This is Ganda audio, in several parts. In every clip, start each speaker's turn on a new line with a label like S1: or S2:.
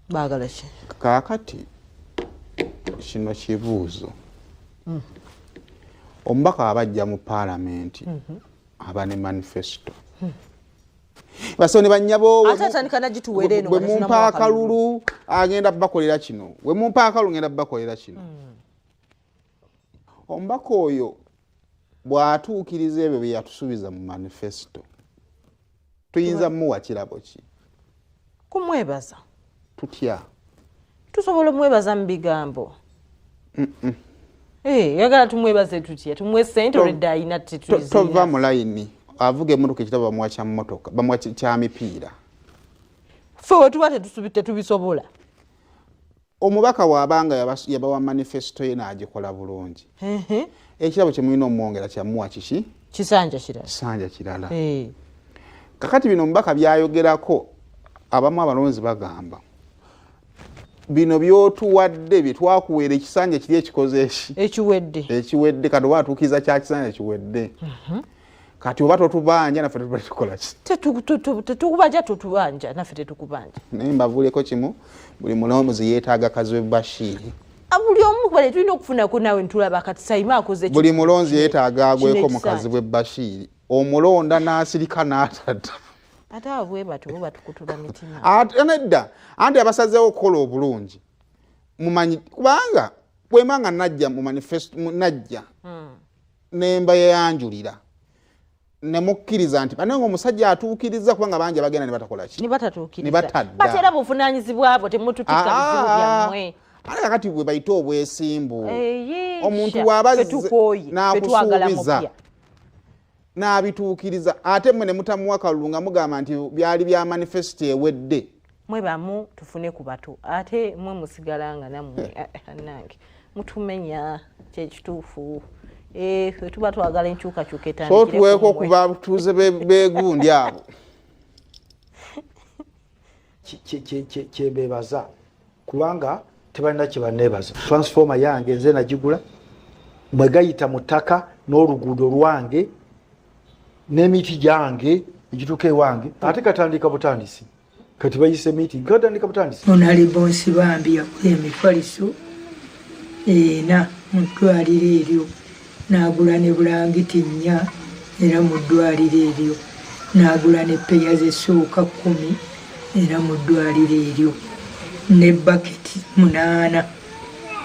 S1: Bagala ki?
S2: Kakati kino kibuuzo. Omubaka abajja mu Parliament aba ne manifesto. Basone banyabo
S1: Atatandika nagituwere eno
S2: bwe mumpa akalulu agenda bakolera kino. We mumpa akalulu ngenda bakolera kino. Omubaka oyo bw'atuukiriza ebyo bye yatusuubiza mu manifesto. Tuyinza muwa kirabo ki?
S1: Kumwebaza.
S2: Tutya.
S1: Tusobola mwebaza mu bigambo. Yagala tumwebaze tutya. Tumwe sente olwedde ayina tetuyizira.
S2: Tova mu layini. Avuga emmotoka ekitabo bamuwa kya mmotoka. Bamuwa kya mipiira.
S1: Ffe we tuba tetubisobola.
S2: Omubaka wabanga yabawa manifesto ye n'agikola bulungi. Ekirabo kye mulina omwongera kyamuwa kiki?
S1: Kisanja kirala.
S2: Kisanja kirala. Kakati bino omubaka byayogerako abamu abalonzi bagamba. Bino byotuwadde bitwakuweera ekisanja kiri ekikoze eki. Ekiwedde kati watuukiza kya kisanja kiwedde. Kati oba totubanja naffe tukola ki?
S1: Tetukubanja totubanja naffe tetukubanja.
S2: Naye mbavuuleko kimu buli mulonzi yeetaaga kazi we Bashir.
S1: Buli omu bale tulina okufunako nawe ntulaba kati Saima akoze
S2: buli mulonzi yeetaaga agweko mukazi we Bashir. Omulonda n'asirika n'atadda.
S1: Ate abwe batu batukutula mitima.
S2: Nedda anti abasazeewo okukola obulungi. Mumanyi kubanga bwemanga najja mu manifesto najja. Nemba yeyanjulira. Nemukkiriza nti banengo omusajja atuukiriza kubanga bangi bagenda ne batakola ki?
S1: Ni batatuukiriza.
S2: Ni batadda.
S1: Batera buvunaanyizibwa abo temututika bizibu byammwe.
S2: Ate kakati bwe bayita obwesimbu.
S1: Omuntu wabazze
S2: n'akusuubiza n'abituukiriza ate mmwe ne mutamuwa kalulu nga mugamba nti byali bya manifesto ewedde.
S1: Mwe bamu tufune ku bato ate mwe musigalanga nammwe nange mutumenya kyekituufu. Tuba twagala enkyukakyuka etandikire.
S2: So tuweeko kuba tuze begundi abo.
S3: Kyebeebaza kubanga tebalina kye baneebaza. Transformer yange nze nagigula mwe gayita mu ttaka n'oluguudo lwange n'emiti gyange egituuka ewange ate katandika butandisi kati bayise meeting katandika butandisi.
S4: Honorable Nsibambi yakuba emifaliso ena mu ddwaliro eryo n'agula ne bulangiti 4 era mu ddwaliro eryo n'agula ne peya zessuuka 10 era mu ddwaliro eryo ne baketi 8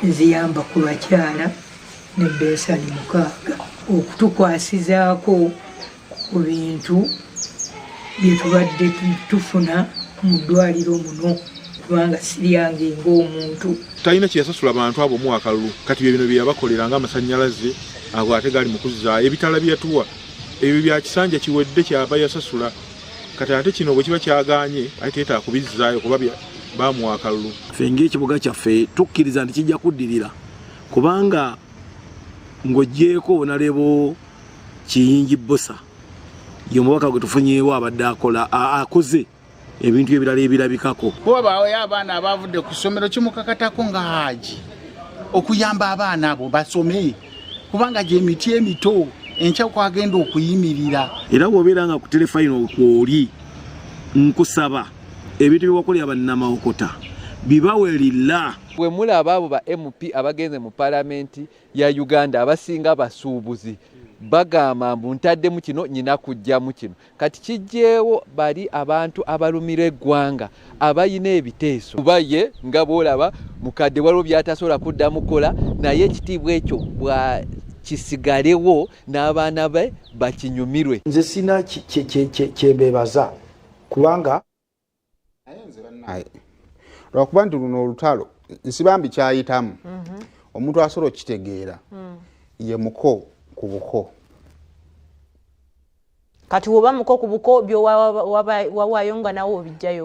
S4: eziyamba ku bakyala ne besani 6 okutukwasizaako ku bintu bye tubadde tufuna mu ddwaliro muno kubanga siryange ng'omuntu.
S5: Talina kyeyasasula abantu abo mu akalulu kati bye bino bye yabakolera ng'amasannyalaze ago ate gali mu kuzza ebitala bye yatuwa ebyo bya kisanja kiwedde kyaba yasasula kati ate kino bwe kiba kyagaanye ate teetaaga kubizzaayo kuba bamuwa akalulu.
S6: Ffe ng'ekibuga kyaffe tukkiriza nti kijja kuddirira kubanga ng'oggyeko Honorable Kiyingi Bbosa ye omubaka gwe tufunyeewo abadde akoze ebintu ebirala ebirabikako.
S7: Kuba bawe abaana abavudde ku ssomero kimukakatako nga Haji okuyamba abaana abo basome kubanga gye miti emito enkya kwagenda okuyimirira.
S6: Era bw'obeera nga ku telefayino kwoli nkusaba ebintu byewakolera bannamawokota bibawerira.
S8: Bwe mulaba abo ba MP abagenze mu Parliament ya Uganda abasinga basuubuzi bagamba mbu ntaddemu kino nyina kujjamu kino kati kijjeewo bali abantu abalumira eggwanga abayina ebiteeso baye nga bwolaba mukadde waliwo byatasobola kuddamu kola naye ekitiibwa ekyo bwa kisigalewo n'abaana be bakinyumirwe.
S3: Nze sina kyebeebaza kubanga
S2: lwakuba nti luno olutalo Nsibambi kyayitamu omuntu asobola okitegeera ye muko ku buko.
S1: Kati woba muko ku buko byo wawaayo nga nawo bijjayo.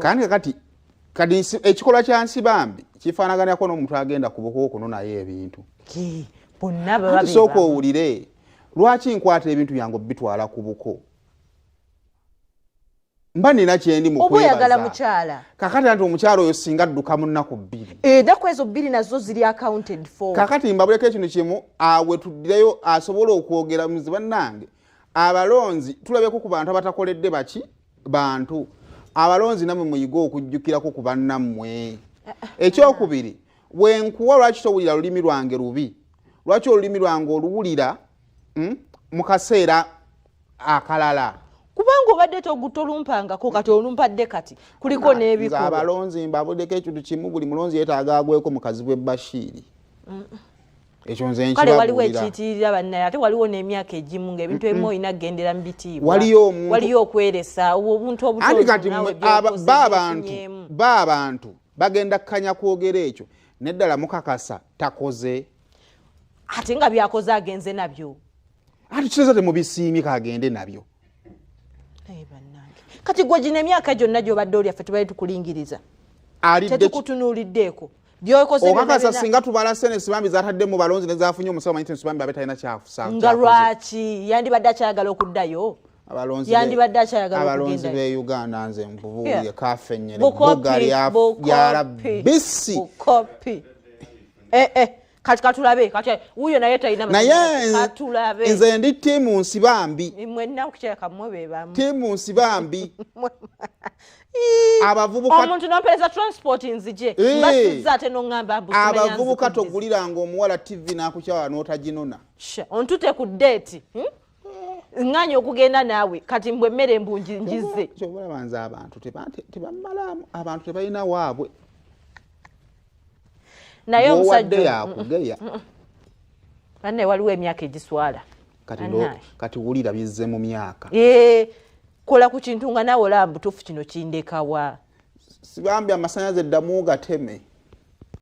S2: Kati ekikolwa kya Nsibambi kifaanaganako n'omuntu agenda ku buko kuno naye ebintu.
S1: Bonna baba
S2: sooka owulire lwaki nkwata ebintu byange bitwala ku buko. Mba nina kyendi mu kwebaza.
S1: Oyagala mukyala.
S2: Kakati anti omukyala oyo singa adduka mu nnaku 2.
S1: Ennaku ezo 2 nazo ziri accounted for.
S2: Kakati mbabuleko ekintu kimu awe tuddireyo asobola okwogera muzi bannange. Abalonzi tulabeko ku bantu abatakoledde baki bantu. Abalonzi namwe muyigo okujjukirako ku bannammwe. Ekyokubiri, wenkuwa lwaki towulira lulimi lwange lubi? Lwaki olulimi lwange oluwulira mu kaseera akalala?
S1: Kubanga obadde tolumpangako kati olumpadde kati kuliko n'ebikubo.
S2: Abalonzi mbabuddeko ekintu kimu, buli mulonzi yeetaaga agweko mukazi bwe Bashiri. Ekyo nze nkibagulira. Kale
S1: waliwo ekiyitirira bannaye ate waliwo n'emyaka egimu ng'ebintu ebimu olina kgendera mu bitiibwa. Waliyo okweresa obuntu obutono nawe
S2: abantu bagenda kkanya kwogera ekyo neddala mukakasa takoze.
S1: Ate nga byakoze agenze nabyo.
S2: Ati kireza temubisiimye kagende nabyo.
S1: Kati gwe gino emyaka gyonna gy'obadde oli affe tubali tukulingiriza. Tetukutunuuliddeeko.
S2: Okakasa singa tubala sene Sibambi zatadde mu balonzi ne zaafunye omusawo manyi Sibambi abe talina kyafusa.
S1: Nga lwaki yandibadde akyayagala okuddayo? Yandibadde akyayagala okugenda.
S2: Abalonzi b'e Uganda nze mbubuulire kafennyere bugga lyala bisi.
S1: Bukopi. Kati katulabe kati uyo naye talina
S2: katulabe. Nze ndi tiimu Nsibambi.
S1: Mwenna okukyeka mmwe be bamu.
S2: Tiimu Nsibambi. Abavubuka
S1: omuntu n'ampereza transport nzije mbasizza ate n'ongamba busumenya
S2: abavubuka toguliranga omuwala TV n'akukyawa n'otaginona
S1: ontute ku date nganya okugenda naawe kati mbwe mmere embungi njize
S2: kyobula banza abantu tebamalamu abantu tebalina waabwe
S1: naye omusajja
S2: yakugeya
S1: banne waliwo emyaka egiswala
S2: kati wulira bizze mu myaka
S1: kola ku kintu nga nawe olaba butuufu kino kindekawa.
S2: Sibambi amasannyalaze eddamu gateme.